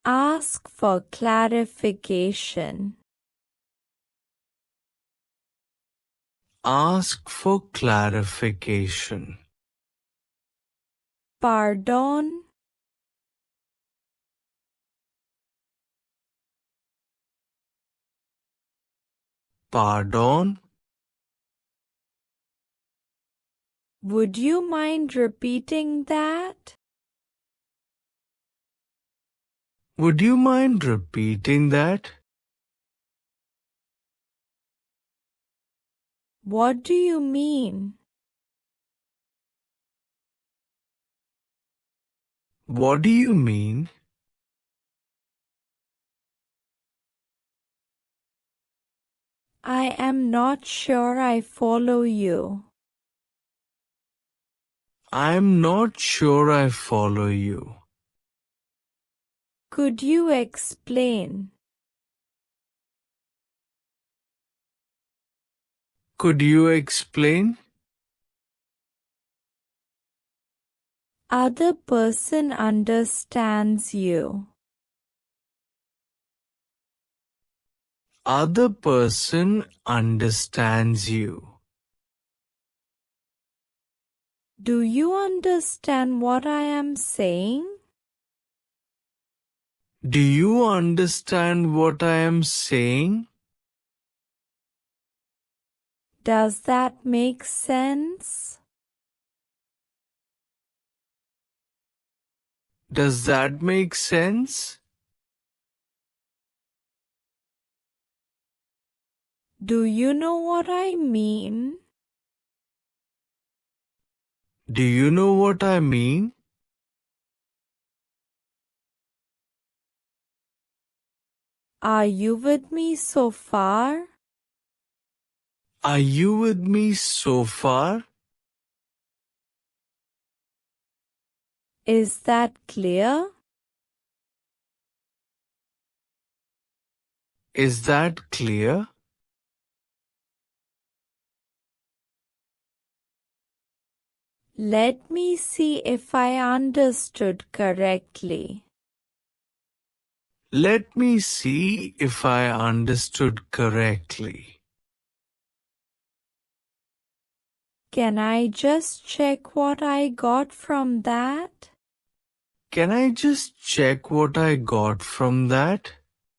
Ask for clarification. Ask for clarification. Pardon. Pardon? Would you mind repeating that? Would you mind repeating that? What do you mean? What do you mean? I am not sure I follow you. I'm not sure I follow you. Could you explain? Could you explain? Other person understands you. Other person understands you. Do you understand what I am saying? Do you understand what I am saying? Does that make sense? Does that make sense? Do you know what I mean? Do you know what I mean? Are you with me so far? Are you with me so far? Is that clear? Is that clear? Let me see if I understood correctly. Let me see if I understood correctly. Can I just check what I got from that? Can I just check what I got from that?